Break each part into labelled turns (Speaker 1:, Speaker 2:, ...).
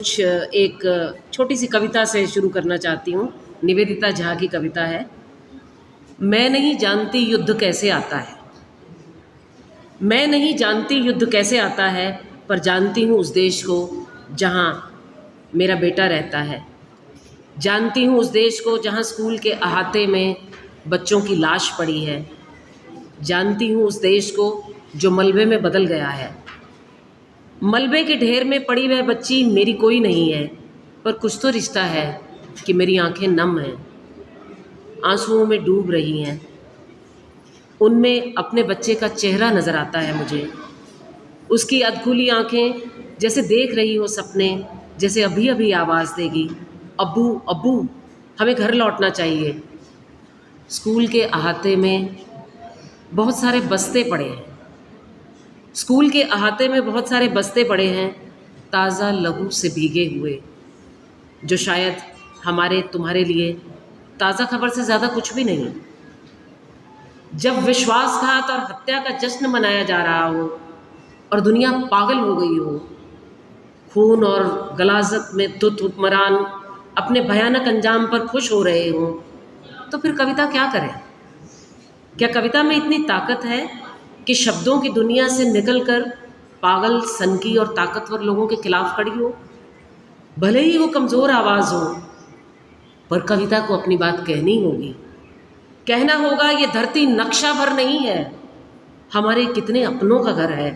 Speaker 1: एक छोटी सी कविता से शुरू करना चाहती हूँ। निवेदिता झा की कविता है। मैं नहीं जानती युद्ध कैसे आता है, मैं नहीं जानती युद्ध कैसे आता है, पर जानती हूँ उस देश को जहाँ मेरा बेटा रहता है। जानती हूँ उस देश को जहाँ स्कूल के अहाते में बच्चों की लाश पड़ी है। जानती हूँ उस देश को जो मलबे में बदल गया है। मलबे के ढेर में पड़ी वह बच्ची मेरी कोई नहीं है, पर कुछ तो रिश्ता है कि मेरी आंखें नम हैं, आंसुओं में डूब रही हैं। उनमें अपने बच्चे का चेहरा नज़र आता है मुझे। उसकी अधखुली आंखें जैसे देख रही हो सपने, जैसे अभी अभी आवाज़ देगी, अब्बू अब्बू हमें घर लौटना चाहिए। स्कूल के अहाते में बहुत सारे बस्ते पड़े हैं, स्कूल के अहाते में बहुत सारे बस्ते पड़े हैं, ताज़ा लहू से भीगे हुए, जो शायद हमारे तुम्हारे लिए ताज़ा खबर से ज़्यादा कुछ भी नहीं। जब विश्वासघात और हत्या का जश्न मनाया जा रहा हो और दुनिया पागल हो गई हो, खून और गलाजत में तुत हुक्मरान अपने भयानक अंजाम पर खुश हो रहे हों, तो फिर कविता क्या करे? क्या कविता में इतनी ताकत है कि शब्दों की दुनिया से निकलकर पागल, सनकी और ताकतवर लोगों के खिलाफ खड़ी हो? भले ही वो कमज़ोर आवाज़ हो, पर कविता को अपनी बात कहनी होगी। कहना होगा ये धरती नक्शा भर नहीं है, हमारे कितने अपनों का घर है,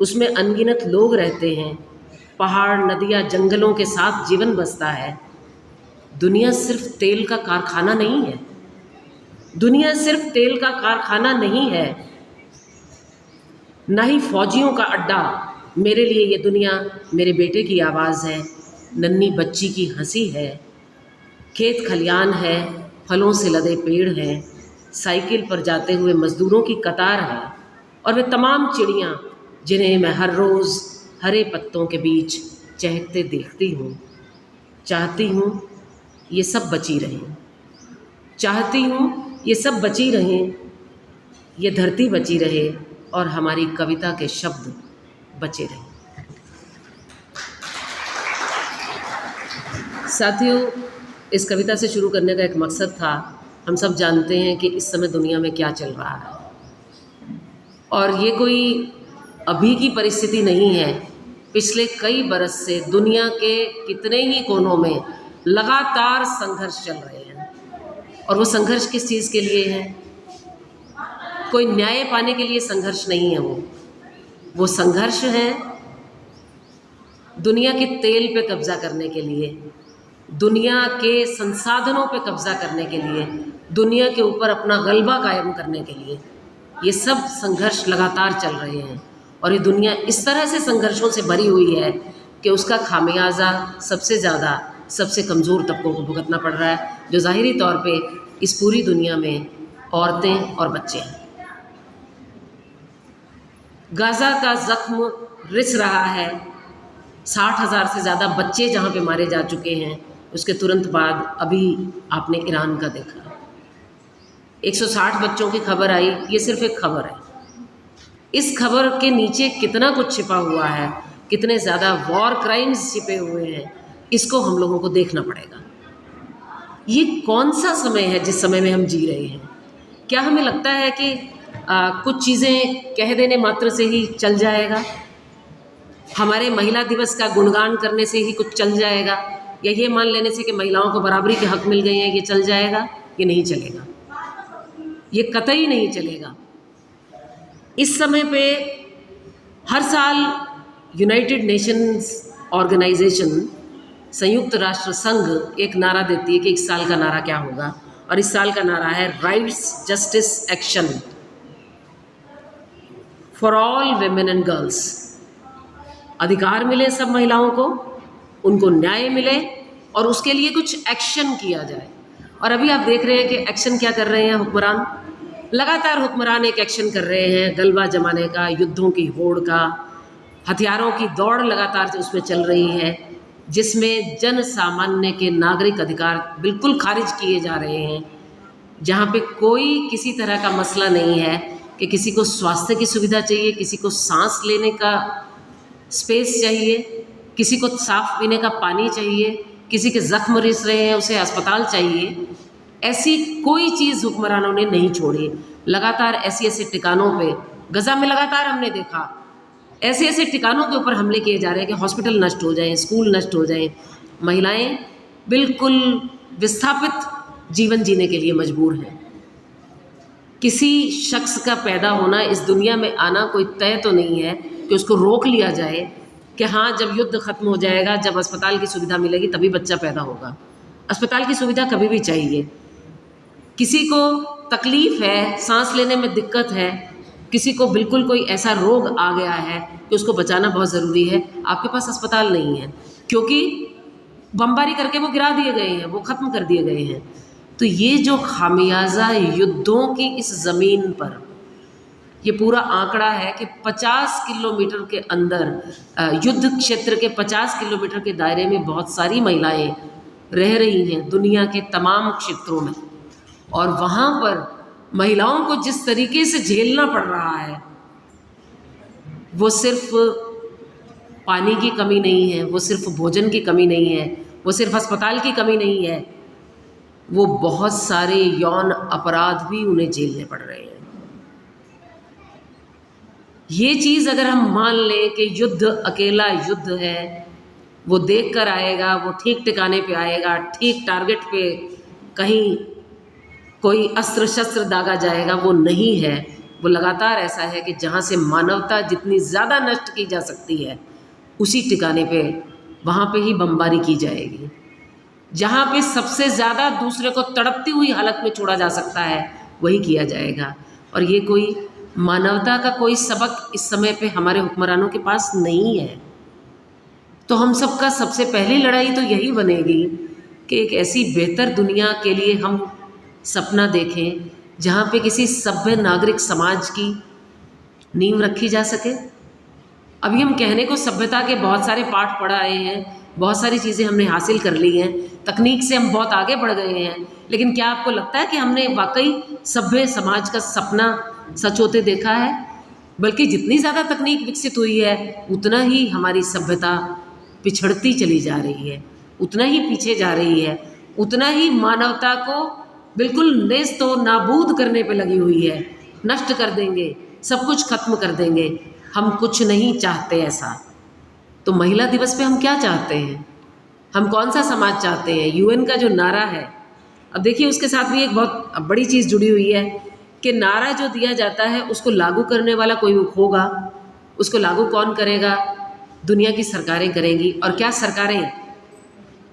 Speaker 1: उसमें अनगिनत लोग रहते हैं, पहाड़, नदियाँ, जंगलों के साथ जीवन बसता है। दुनिया सिर्फ तेल का कारखाना नहीं है, दुनिया सिर्फ तेल का कारखाना नहीं है, ना ही फौजियों का अड्डा। मेरे लिए ये दुनिया मेरे बेटे की आवाज़ है, नन्ही बच्ची की हंसी है, खेत खलियान है, फलों से लदे पेड़ हैं, साइकिल पर जाते हुए मज़दूरों की कतार है, और वे तमाम चिड़ियाँ जिन्हें मैं हर रोज़ हरे पत्तों के बीच चहकते देखती हूँ। चाहती हूँ ये सब बची रहें, चाहती हूँ ये सब बची रहें, ये धरती बची रहे और हमारी कविता के शब्द बचे रहें। साथियों, इस कविता से शुरू करने का एक मकसद था। हम सब जानते हैं कि इस समय दुनिया में क्या चल रहा है, और ये कोई अभी की परिस्थिति नहीं है। पिछले कई बरस से दुनिया के कितने ही कोनों में लगातार संघर्ष चल रहे हैं, और वो संघर्ष किस चीज़ के लिए है? कोई न्याय पाने के लिए संघर्ष नहीं है। वो संघर्ष है दुनिया के तेल पे कब्जा करने के लिए, दुनिया के संसाधनों पे कब्जा करने के लिए, दुनिया के ऊपर अपना गलबा कायम करने के लिए। ये सब संघर्ष लगातार चल रहे हैं, और ये दुनिया इस तरह से संघर्षों से भरी हुई है कि उसका खामियाजा सबसे ज़्यादा सबसे कमज़ोर तबकों को भुगतना पड़ रहा है, जो ज़ाहिरी तौर पे इस पूरी दुनिया में औरतें और बच्चे हैं। गाज़ा का ज़ख्म रिस रहा है, 60,000 से ज़्यादा बच्चे जहाँ पे मारे जा चुके हैं। उसके तुरंत बाद अभी आपने ईरान का देखा, 160 बच्चों की खबर आई। ये सिर्फ एक खबर है, इस खबर के नीचे कितना कुछ छिपा हुआ है, कितने ज़्यादा वॉर क्राइम्स छिपे हुए हैं, इसको हम लोगों को देखना पड़ेगा। ये कौन सा समय है जिस समय में हम जी रहे हैं? क्या हमें लगता है कि कुछ चीज़ें कह देने मात्र से ही चल जाएगा? हमारे महिला दिवस का गुणगान करने से ही कुछ चल जाएगा? या ये मान लेने से कि महिलाओं को बराबरी के हक मिल गए हैं, ये चल जाएगा? ये नहीं चलेगा, ये कतई नहीं चलेगा। इस समय पे हर साल यूनाइटेड नेशंस ऑर्गेनाइजेशन, संयुक्त राष्ट्र संघ, एक नारा देती है कि इस साल का नारा क्या होगा, और इस साल का नारा है rights, justice, action for all women and girls. अधिकार मिले सब महिलाओं को, उनको न्याय मिले, और उसके लिए कुछ एक्शन किया जाए। और अभी आप देख रहे हैं कि एक्शन क्या कर रहे हैं हुक्मरान? लगातार हुक्मरान एक एक्शन कर रहे हैं, गलबा जमाने का, युद्धों की होड़ का, हथियारों की दौड़ लगातार उसमें चल रही है, जिसमें जन सामान्य के नागरिक अधिकार बिल्कुल खारिज किए जा रहे हैं। जहाँ पे कोई किसी तरह का मसला नहीं है कि किसी को स्वास्थ्य की सुविधा चाहिए, किसी को सांस लेने का स्पेस चाहिए, किसी को साफ पीने का पानी चाहिए, किसी के जख्म रिस रहे हैं उसे अस्पताल चाहिए। ऐसी कोई चीज़ हुक्मरानों ने नहीं छोड़ी। लगातार ऐसे ऐसे ठिकानों पे, गजा में लगातार हमने देखा ऐसे ऐसे ठिकानों के ऊपर हमले किए जा रहे हैं कि हॉस्पिटल नष्ट हो जाएं, स्कूल नष्ट हो जाएं, महिलाएं बिल्कुल विस्थापित जीवन जीने के लिए मजबूर हैं। किसी शख्स का पैदा होना, इस दुनिया में आना कोई तय तो नहीं है कि उसको रोक लिया जाए कि हाँ जब युद्ध ख़त्म हो जाएगा, जब अस्पताल की सुविधा मिलेगी तभी बच्चा पैदा होगा। अस्पताल की सुविधा कभी भी चाहिए। किसी को तकलीफ़ है, सांस लेने में दिक्कत है, किसी को बिल्कुल कोई ऐसा रोग आ गया है कि उसको बचाना बहुत ज़रूरी है, आपके पास अस्पताल नहीं है क्योंकि बमबारी करके वो गिरा दिए गए हैं, वो ख़त्म कर दिए गए हैं। तो ये जो खामियाजा युद्धों की इस ज़मीन पर, ये पूरा आंकड़ा है कि 50 किलोमीटर के अंदर युद्ध क्षेत्र के 50 किलोमीटर के दायरे में बहुत सारी महिलाएं रह रही हैं दुनिया के तमाम क्षेत्रों में, और वहाँ पर महिलाओं को जिस तरीके से झेलना पड़ रहा है, वो सिर्फ पानी की कमी नहीं है, वो सिर्फ भोजन की कमी नहीं है, वो सिर्फ अस्पताल की कमी नहीं है, वो बहुत सारे यौन अपराध भी उन्हें झेलने पड़ रहे हैं। ये चीज़ अगर हम मान लें कि युद्ध अकेला युद्ध है, वो देख कर आएगा, वो ठीक ठिकाने पे आएगा, ठीक टारगेट पे कहीं कोई अस्त्र शस्त्र दागा जाएगा, वो नहीं है। वो लगातार ऐसा है कि जहाँ से मानवता जितनी ज़्यादा नष्ट की जा सकती है उसी ठिकाने पे, वहाँ पे ही बमबारी की जाएगी। जहाँ पे सबसे ज़्यादा दूसरे को तड़पती हुई हालत में छोड़ा जा सकता है वही किया जाएगा। और ये कोई मानवता का कोई सबक इस समय पे हमारे हुक्मरानों के पास नहीं है। तो हम सबका सबसे पहली लड़ाई तो यही बनेगी कि एक ऐसी बेहतर दुनिया के लिए हम सपना देखें जहाँ पे किसी सभ्य नागरिक समाज की नींव रखी जा सके। अभी हम कहने को सभ्यता के बहुत सारे पाठ पढ़ आए हैं, बहुत सारी चीज़ें हमने हासिल कर ली हैं, तकनीक से हम बहुत आगे बढ़ गए हैं, लेकिन क्या आपको लगता है कि हमने वाकई सभ्य समाज का सपना सच होते देखा है? बल्कि जितनी ज़्यादा तकनीक विकसित हुई है उतना ही हमारी सभ्यता पिछड़ती चली जा रही है, उतना ही पीछे जा रही है, उतना ही मानवता को बिल्कुल नेस्त व नाबूद करने पे लगी हुई है। नष्ट कर देंगे, सब कुछ खत्म कर देंगे। हम कुछ नहीं चाहते ऐसा। तो महिला दिवस पे हम क्या चाहते हैं? हम कौन सा समाज चाहते हैं? यूएन का जो नारा है, अब देखिए उसके साथ भी एक बहुत बड़ी चीज़ जुड़ी हुई है कि नारा जो दिया जाता है उसको लागू करने वाला कोई होगा। उसको लागू कौन करेगा? दुनिया की सरकारें करेंगी। और क्या सरकारें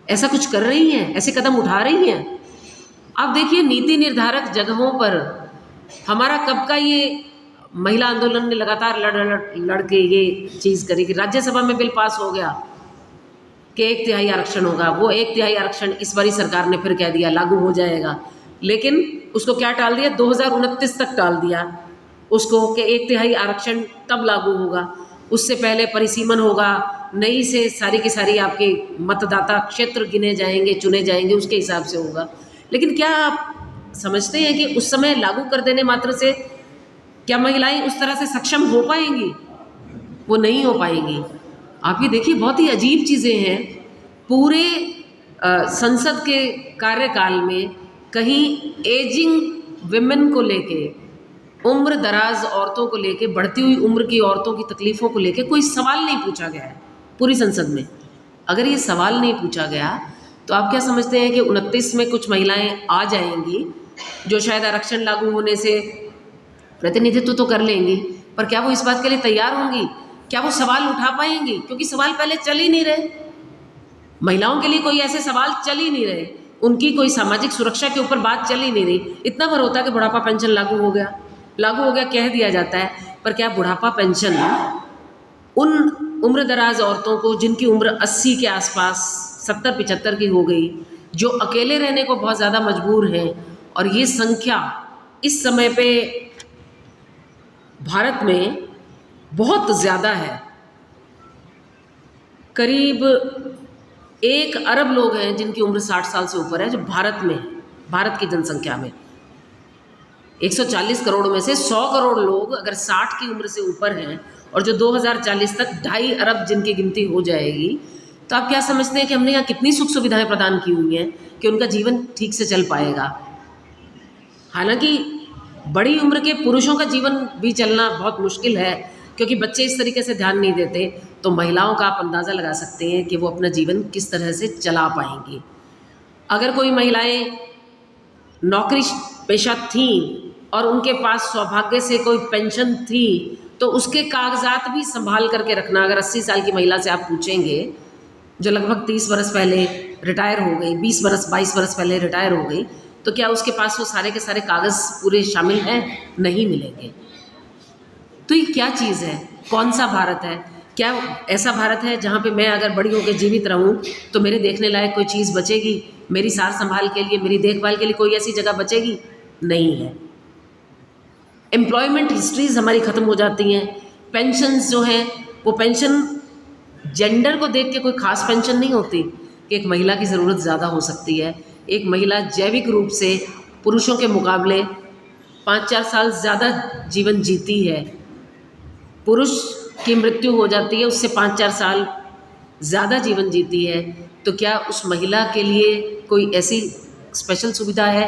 Speaker 1: ऐसा कुछ कर रही हैं? ऐसे कदम उठा रही हैं? आप देखिए नीति निर्धारक जगहों पर हमारा कब का ये महिला आंदोलन ने लगातार लड़ के ये चीज़ करी कि राज्यसभा में बिल पास हो गया कि 1/3 आरक्षण होगा। वो 1/3 आरक्षण इस बारी सरकार ने फिर कह दिया लागू हो जाएगा, लेकिन उसको क्या टाल दिया, 2029 तक टाल दिया उसको कि 1/3 आरक्षण तब लागू होगा। उससे पहले परिसीमन होगा, नई से सारी की सारी आपके मतदाता क्षेत्र गिने जाएंगे, चुने जाएंगे, उसके हिसाब से होगा। लेकिन क्या आप समझते हैं कि उस समय लागू कर देने मात्र से क्या महिलाएं उस तरह से सक्षम हो पाएंगी? वो नहीं हो पाएंगी। आप ये देखिए बहुत ही अजीब चीज़ें हैं। पूरे संसद के कार्यकाल में कहीं एजिंग विमेन को लेके, उम्र दराज औरतों को लेके, बढ़ती हुई उम्र की औरतों की तकलीफ़ों को लेके कोई सवाल नहीं पूछा गया है पूरी संसद में। अगर ये सवाल नहीं पूछा गया तो आप क्या समझते हैं कि 29 में कुछ महिलाएं आ जाएंगी जो शायद आरक्षण लागू होने से प्रतिनिधित्व तो कर लेंगी, पर क्या वो इस बात के लिए तैयार होंगी? क्या वो सवाल उठा पाएंगी? क्योंकि सवाल पहले चल ही नहीं रहे। महिलाओं के लिए कोई ऐसे सवाल चल ही नहीं रहे, उनकी कोई सामाजिक सुरक्षा के ऊपर बात चल ही नहीं रही। इतना भर होता है कि बुढ़ापा पेंशन लागू हो गया कह दिया जाता है, पर क्या बुढ़ापा पेंशन उन उम्र दराज औरतों को जिनकी उम्र 80 के आसपास 70-75 की हो गई, जो अकेले रहने को बहुत ज़्यादा मजबूर हैं, और ये संख्या इस समय पे भारत में बहुत ज़्यादा है। करीब 1 अरब लोग हैं जिनकी उम्र 60 साल से ऊपर है, जो भारत में, भारत की जनसंख्या में 140 करोड़ में से 100 करोड़ लोग अगर 60 की उम्र से ऊपर हैं, और जो 2040 तक 2.5 अरब जिनकी गिनती हो जाएगी, तो आप क्या समझते हैं कि हमने यहाँ कितनी सुख सुविधाएं प्रदान की हुई हैं कि उनका जीवन ठीक से चल पाएगा। हालांकि बड़ी उम्र के पुरुषों का जीवन भी चलना बहुत मुश्किल है, क्योंकि बच्चे इस तरीके से ध्यान नहीं देते। तो महिलाओं का आप अंदाज़ा लगा सकते हैं कि वो अपना जीवन किस तरह से चला पाएंगी। अगर कोई महिलाएं नौकरी पेशा थीं और उनके पास सौभाग्य से कोई पेंशन थी, तो उसके कागजात भी संभाल करके रखना। अगर 80 साल की महिला से आप पूछेंगे, जो लगभग 30 बरस पहले रिटायर हो गई, 20 बरस 22 बरस पहले रिटायर हो गई, तो क्या उसके पास वो सारे के सारे कागज़ पूरे शामिल हैं? नहीं मिलेंगे। तो ये क्या चीज़ है? कौन सा भारत है? क्या ऐसा भारत है जहाँ पे मैं अगर बड़ी होकर जीवित रहूँ तो मेरे देखने लायक कोई चीज़ बचेगी? मेरी सार संभाल के लिए, मेरी देखभाल के लिए कोई ऐसी जगह बचेगी? नहीं है। एम्प्लॉयमेंट हिस्ट्रीज हमारी ख़त्म हो जाती हैं। पेंशन्स जो हैं, वो पेंशन जेंडर को देख के कोई खास पेंशन नहीं होती कि एक महिला की ज़रूरत ज़्यादा हो सकती है। एक महिला जैविक रूप से पुरुषों के मुकाबले 5-4 साल ज़्यादा जीवन जीती है। पुरुष की मृत्यु हो जाती है, उससे 5-4 साल ज़्यादा जीवन जीती है। तो क्या उस महिला के लिए कोई ऐसी स्पेशल सुविधा है?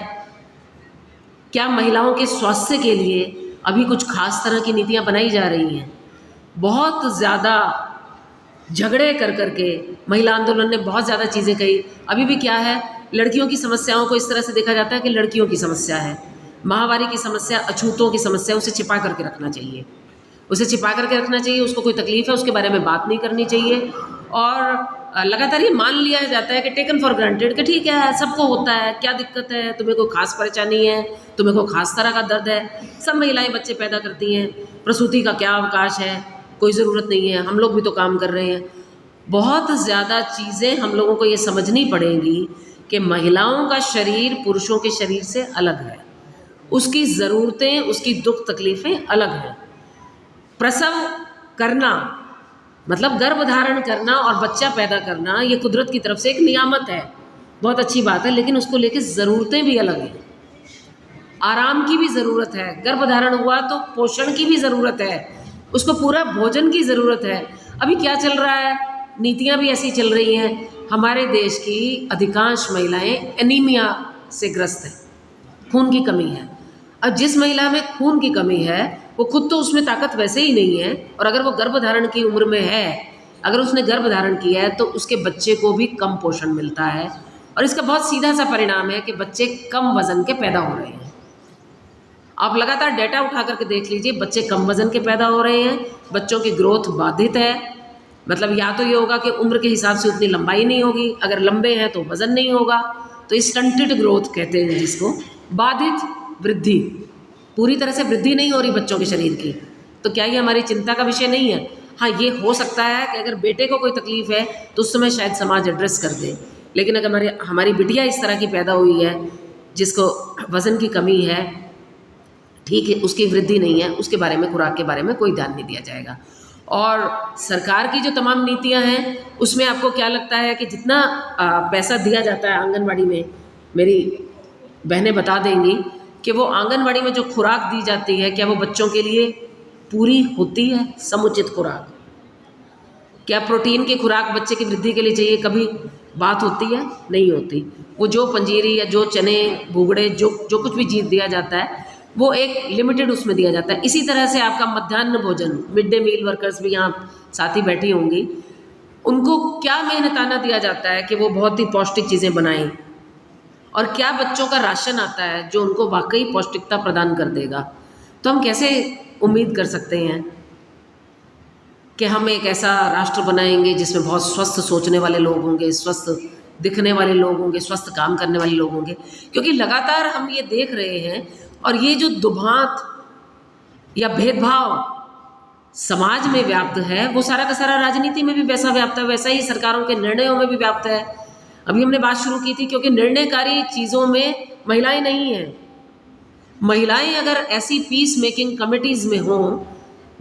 Speaker 1: क्या महिलाओं के स्वास्थ्य के लिए अभी कुछ खास तरह की नीतियाँ बनाई जा रही हैं? बहुत ज़्यादा झगड़े कर के महिला आंदोलन ने बहुत ज़्यादा चीज़ें कही। अभी भी क्या है, लड़कियों की समस्याओं को इस तरह से देखा जाता है कि लड़कियों की समस्या है। माहवारी की समस्या, अछूतों की समस्या, उसे छिपा करके रखना चाहिए, उसे छिपा करके रखना चाहिए। उसको कोई तकलीफ़ है, उसके बारे में बात नहीं करनी चाहिए। और लगातार ये मान लिया जाता है कि टेकन फॉर ग्रांटेड कि ठीक है, सबको होता है, क्या दिक्कत है, तुम्हें कोई खास परेशानी है, तुम्हें कोई खास तरह का दर्द है, सब महिलाएं बच्चे पैदा करती हैं, प्रसूति का क्या अवकाश है, कोई ज़रूरत नहीं है, हम लोग भी तो काम कर रहे हैं। बहुत ज़्यादा चीज़ें हम लोगों को ये समझनी पड़ेंगी कि महिलाओं का शरीर पुरुषों के शरीर से अलग है, उसकी ज़रूरतें, उसकी दुख तकलीफ़ें अलग हैं। प्रसव करना मतलब गर्भ धारण करना और बच्चा पैदा करना, ये कुदरत की तरफ से एक नियामत है, बहुत अच्छी बात है, लेकिन उसको लेके ज़रूरतें भी अलग हैं। आराम की भी ज़रूरत है, गर्भ धारण हुआ तो पोषण की भी ज़रूरत है, उसको पूरा भोजन की ज़रूरत है। अभी क्या चल रहा है, नीतियाँ भी ऐसी चल रही हैं। हमारे देश की अधिकांश महिलाएं एनीमिया से ग्रस्त हैं, खून की कमी है। अब जिस महिला में खून की कमी है, वो खुद तो उसमें ताकत वैसे ही नहीं है, और अगर वो गर्भधारण की उम्र में है, अगर उसने गर्भ धारण किया है, तो उसके बच्चे को भी कम पोषण मिलता है। और इसका बहुत सीधा सा परिणाम है कि बच्चे कम वज़न के पैदा हो रहे हैं। आप लगातार डेटा उठा करके देख लीजिए, बच्चे कम वज़न के पैदा हो रहे हैं, बच्चों की ग्रोथ बाधित है। मतलब या तो ये होगा कि उम्र के हिसाब से उतनी लंबाई नहीं होगी, अगर लंबे हैं तो वज़न नहीं होगा, तो स्टंटेड ग्रोथ कहते हैं जिसको, बाधित वृद्धि, पूरी तरह से वृद्धि नहीं हो रही बच्चों के शरीर की। तो क्या ये हमारी चिंता का विषय नहीं है? हाँ, ये हो सकता है कि अगर बेटे को कोई तकलीफ़ है तो उस समय शायद समाज एड्रेस कर दे, लेकिन अगर हमारी बिटिया इस तरह की पैदा हुई है जिसको वज़न की कमी है, ठीक है, उसकी वृद्धि नहीं है, उसके बारे में, खुराक के बारे में कोई ध्यान नहीं दिया जाएगा। और सरकार की जो तमाम नीतियां हैं, उसमें आपको क्या लगता है कि जितना पैसा दिया जाता है आंगनवाड़ी में, मेरी बहनें बता देंगी कि वो आंगनवाड़ी में जो खुराक दी जाती है, क्या वो बच्चों के लिए पूरी होती है? समुचित खुराक, क्या प्रोटीन की खुराक बच्चे की वृद्धि के लिए चाहिए? कभी बात होती है? नहीं होती। वो जो पंजीरी या जो चने भुगड़े जो कुछ भी चीज़ दिया जाता है, वो एक लिमिटेड उसमें दिया जाता है। इसी तरह से आपका मध्याह्न भोजन, मिड डे मील वर्कर्स भी यहाँ साथी बैठी होंगी, उनको क्या मेहनताना दिया जाता है कि वो बहुत ही पौष्टिक चीज़ें बनाएं, और क्या बच्चों का राशन आता है जो उनको वाकई पौष्टिकता प्रदान कर देगा। तो हम कैसे उम्मीद कर सकते हैं कि हम एक ऐसा राष्ट्र बनाएंगे जिसमें बहुत स्वस्थ सोचने वाले लोग होंगे, स्वस्थ दिखने वाले लोग होंगे, स्वस्थ काम करने वाले लोग होंगे? क्योंकि लगातार हम ये देख रहे हैं, और ये जो दुभांत या भेदभाव समाज में व्याप्त है, वो सारा का सारा राजनीति में भी वैसा व्याप्त है, वैसा ही सरकारों के निर्णयों में भी व्याप्त है। अभी हमने बात शुरू की थी, क्योंकि निर्णयकारी चीज़ों में महिलाएं नहीं हैं। महिलाएं अगर ऐसी पीस मेकिंग कमेटीज़ में हों,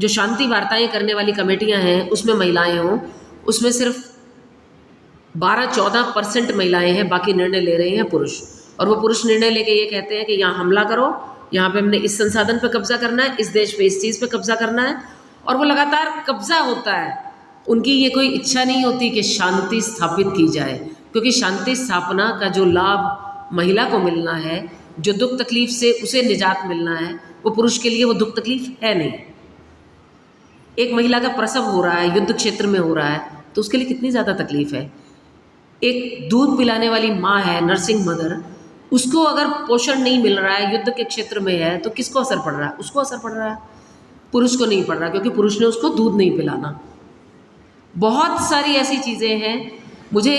Speaker 1: जो शांति वार्ताएं करने वाली कमेटियां हैं, उसमें महिलाएं हों, उसमें सिर्फ 12-14% महिलाएं हैं, बाकी निर्णय ले रहे हैं पुरुष। और वो पुरुष निर्णय लेके ये कहते हैं कि यहाँ हमला करो, यहाँ पे हमने इस संसाधन पे कब्जा करना है, इस देश पे इस चीज़ पे कब्जा करना है, और वो लगातार कब्जा होता है। उनकी ये कोई इच्छा नहीं होती कि शांति स्थापित की जाए, क्योंकि शांति स्थापना का जो लाभ महिला को मिलना है, जो दुख तकलीफ से उसे निजात मिलना है, वो पुरुष के लिए वो दुख तकलीफ है नहीं। एक महिला का प्रसव हो रहा है, युद्ध क्षेत्र में हो रहा है, तो उसके लिए कितनी ज़्यादा तकलीफ है। एक दूध पिलाने वाली माँ है, नर्सिंग मदर, उसको अगर पोषण नहीं मिल रहा है, युद्ध के क्षेत्र में है, तो किसको असर पड़ रहा है? उसको असर पड़ रहा है, पुरुष को नहीं पड़ रहा, क्योंकि पुरुष ने उसको दूध नहीं पिलाना। बहुत सारी ऐसी चीज़ें हैं। मुझे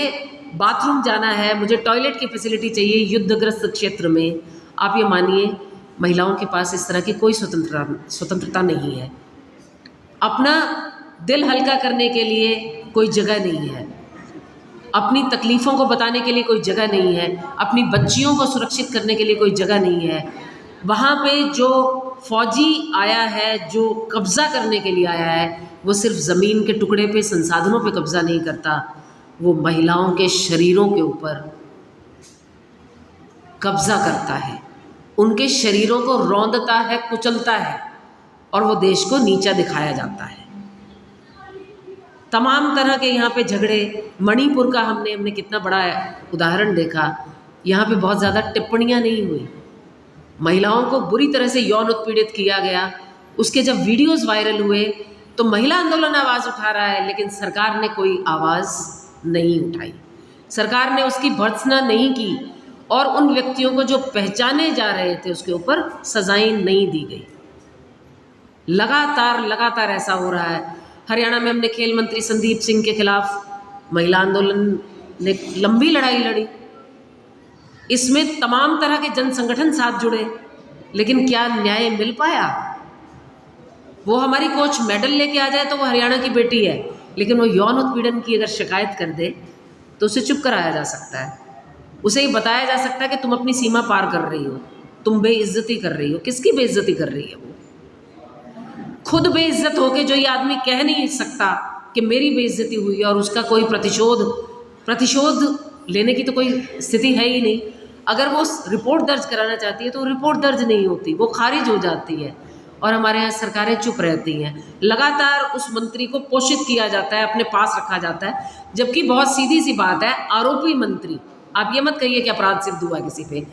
Speaker 1: बाथरूम जाना है, मुझे टॉयलेट की फैसिलिटी चाहिए युद्धग्रस्त क्षेत्र में, आप ये मानिए महिलाओं के पास इस तरह की कोई स्वतंत्रता नहीं है। अपना दिल हल्का करने के लिए कोई जगह नहीं है, अपनी तकलीफ़ों को बताने के लिए कोई जगह नहीं है, अपनी बच्चियों को सुरक्षित करने के लिए कोई जगह नहीं है। वहाँ पे जो फौजी आया है, जो कब्ज़ा करने के लिए आया है, वो सिर्फ ज़मीन के टुकड़े पे, संसाधनों पे कब्ज़ा नहीं करता, वो महिलाओं के शरीरों के ऊपर कब्ज़ा करता है, उनके शरीरों को रौंदता है, कुचलता है, और वो देश को नीचा दिखाया जाता है। तमाम तरह के यहाँ पे झगड़े, मणिपुर का हमने कितना बड़ा उदाहरण देखा। यहाँ पे बहुत ज़्यादा टिप्पणियाँ नहीं हुई, महिलाओं को बुरी तरह से यौन उत्पीड़ित किया गया। उसके जब वीडियोस वायरल हुए तो महिला आंदोलन आवाज़ उठा रहा है, लेकिन सरकार ने कोई आवाज़ नहीं उठाई, सरकार ने उसकी भर्त्सना नहीं की, और उन व्यक्तियों को जो पहचाने जा रहे थे उसके ऊपर सजाएं नहीं दी गई। लगातार ऐसा हो रहा है। हरियाणा में हमने खेल मंत्री संदीप सिंह के खिलाफ महिला आंदोलन ने लंबी लड़ाई लड़ी, इसमें तमाम तरह के जन संगठन साथ जुड़े, लेकिन क्या न्याय मिल पाया? वो हमारी कोच मेडल लेके आ जाए तो वो हरियाणा की बेटी है, लेकिन वो यौन उत्पीड़न की अगर शिकायत कर दे तो उसे चुप कराया जा सकता है, उसे ये बताया जा सकता है कि तुम अपनी सीमा पार कर रही हो, तुम बेइज्जती कर रही हो। किसकी बेइज्जती कर रही है? वो खुद बेइज्जत होके जो ये आदमी कह नहीं सकता कि मेरी बेइज्जती हुई है, और उसका कोई प्रतिशोध लेने की तो कोई स्थिति है ही नहीं। अगर वो रिपोर्ट दर्ज कराना चाहती है तो रिपोर्ट दर्ज नहीं होती, वो खारिज हो जाती है, और हमारे यहाँ सरकारें चुप रहती हैं। लगातार उस मंत्री को पोषित किया जाता है, अपने पास रखा जाता है, जबकि बहुत सीधी सी बात है, आरोपी मंत्री, आप ये मत कहिए कि अपराध सिद्ध हुआ किसी पे,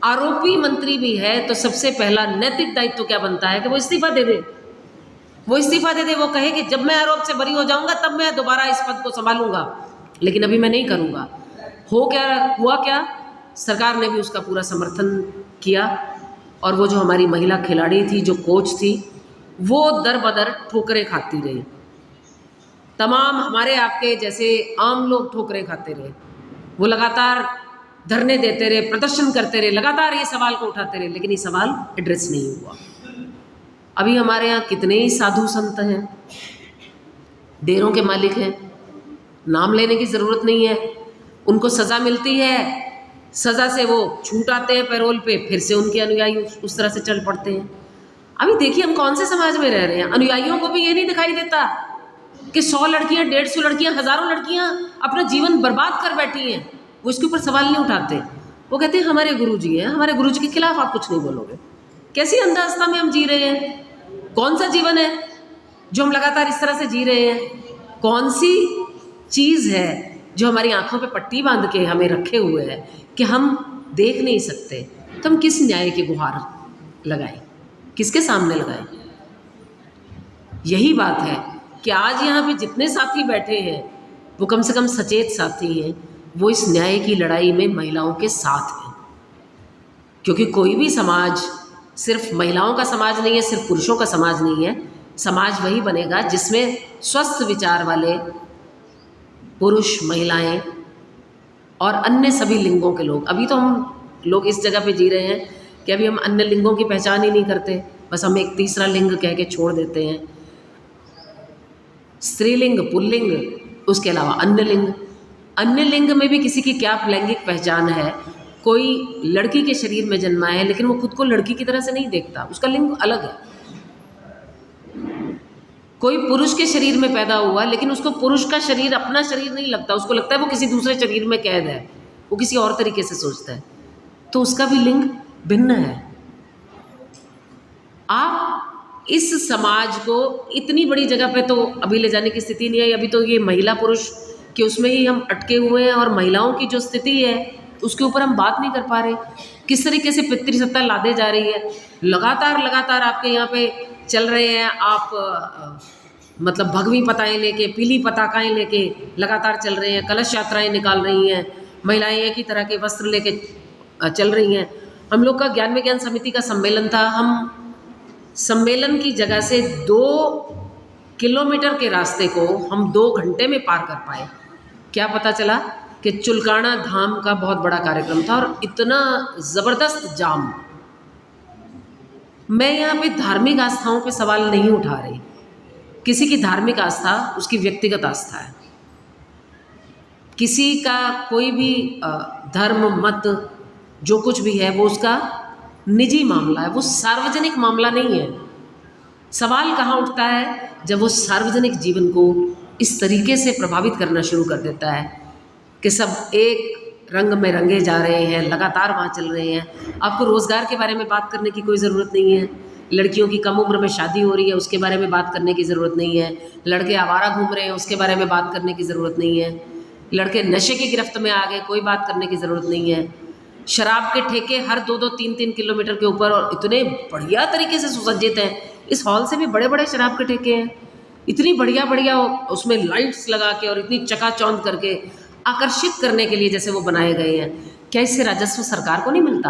Speaker 1: आरोपी मंत्री भी है तो सबसे पहला नैतिक दायित्व क्या बनता है कि वो इस्तीफा दे दे। वो कहे कि जब मैं आरोप से बरी हो जाऊंगा तब मैं दोबारा इस पद को संभालूंगा, लेकिन अभी मैं नहीं करूंगा। हुआ क्या? सरकार ने भी उसका पूरा समर्थन किया, और वो जो हमारी महिला खिलाड़ी थी, जो कोच थी, वो दर बदर ठोकरें खाती रही। तमाम हमारे आपके जैसे आम लोग ठोकरें खाते रहे। वो लगातार धरने देते रहे, प्रदर्शन करते रहे, लगातार ये सवाल को उठाते रहे, लेकिन ये सवाल एड्रेस नहीं हुआ। अभी हमारे यहाँ कितने ही साधु संत हैं, डेरों के मालिक हैं, नाम लेने की ज़रूरत नहीं है, उनको सज़ा मिलती है, सज़ा से वो छूट आते हैं पैरोल पे, फिर से उनके अनुयायी उस तरह से चल पड़ते हैं। अभी देखिए हम कौन से समाज में रह रहे हैं। अनुयायियों को भी ये नहीं दिखाई देता कि 100 लड़कियाँ, 150 लड़कियाँ, हज़ारों लड़कियाँ अपना जीवन बर्बाद कर बैठी हैं, वो इसके ऊपर सवाल नहीं उठाते। वो कहते हैं हमारे गुरुजी हैं, हमारे गुरुजी के खिलाफ आप कुछ नहीं बोलोगे। कैसी अंधावस्था में हम जी रहे हैं? कौन सा जीवन है जो हम लगातार इस तरह से जी रहे हैं? कौन सी चीज़ है जो हमारी आंखों पे पट्टी बांध के हमें रखे हुए है कि हम देख नहीं सकते? तो हम किस न्याय की गुहार लगाएं, किसके सामने लगाएं? यही बात है कि आज यहाँ पे जितने साथी बैठे हैं वो कम से कम सचेत साथी हैं, वो इस न्याय की लड़ाई में महिलाओं के साथ हैं। क्योंकि कोई भी समाज सिर्फ महिलाओं का समाज नहीं है, सिर्फ पुरुषों का समाज नहीं है। समाज वही बनेगा जिसमें स्वस्थ विचार वाले पुरुष, महिलाएं और अन्य सभी लिंगों के लोग। अभी तो हम लोग इस जगह पे जी रहे हैं कि अभी हम अन्य लिंगों की पहचान ही नहीं करते, बस हम एक तीसरा लिंग कह के छोड़ देते हैं। स्त्रीलिंग, पुल्लिंग, उसके अलावा अन्य लिंग। अन्य लिंग में भी किसी की क्या लैंगिक पहचान है? कोई लड़की के शरीर में जन्मा है लेकिन वो खुद को लड़की की तरह से नहीं देखता, उसका लिंग अलग है। कोई पुरुष के शरीर में पैदा हुआ लेकिन उसको पुरुष का शरीर अपना शरीर नहीं लगता, उसको लगता है वो किसी दूसरे शरीर में कैद है, वो किसी और तरीके से सोचता है, तो उसका भी लिंग भिन्न है। आप इस समाज को इतनी बड़ी जगह पे तो अभी ले जाने की स्थिति नहीं है। अभी तो ये महिला पुरुष के उसमें ही हम अटके हुए हैं, और महिलाओं की जो स्थिति है उसके ऊपर हम बात नहीं कर पा रहे। किस तरीके से पितृसत्ता लादे जा रही है, लगातार आपके यहाँ पे चल रहे हैं। आप मतलब भगवी पताएँ लेके, पीली पताकाएँ लेके लगातार चल रहे हैं, कलश यात्राएँ निकाल रही हैं, महिलाएं एक ही तरह के वस्त्र लेके चल रही हैं। हम लोग का ज्ञान विज्ञान समिति का सम्मेलन था। हम सम्मेलन की जगह से 2 किलोमीटर के रास्ते को हम 2 घंटे में पार कर पाए। क्या पता चला कि चुलकाना धाम का बहुत बड़ा कार्यक्रम था और इतना ज़बरदस्त जाम। मैं यहाँ पे धार्मिक आस्थाओं पे सवाल नहीं उठा रही। किसी की धार्मिक आस्था उसकी व्यक्तिगत आस्था है। किसी का कोई भी धर्म मत जो कुछ भी है वो उसका निजी मामला है, वो सार्वजनिक मामला नहीं है। सवाल कहाँ उठता है जब वो सार्वजनिक जीवन को इस तरीके से प्रभावित करना शुरू कर देता है कि सब एक रंग में रंगे जा रहे हैं, लगातार वहाँ चल रहे हैं। आपको रोज़गार के बारे में बात करने की कोई ज़रूरत नहीं है। लड़कियों की कम उम्र में शादी हो रही है, उसके बारे में बात करने की ज़रूरत नहीं है। लड़के आवारा घूम रहे हैं, उसके बारे में बात करने की ज़रूरत नहीं है। लड़के नशे की गिरफ्त में आ गए, कोई बात करने की ज़रूरत नहीं है। शराब के ठेके हर 2-2, 3-3 किलोमीटर के ऊपर, और इतने बढ़िया तरीके से सुसज्जित हैं। इस हॉल से भी बड़े बड़े शराब के ठेके हैं, इतनी बढ़िया उसमें लाइट्स लगा के और इतनी चकाचौंध करके आकर्षित करने के लिए जैसे वो बनाए गए हैं। क्या इससे राजस्व सरकार को नहीं मिलता?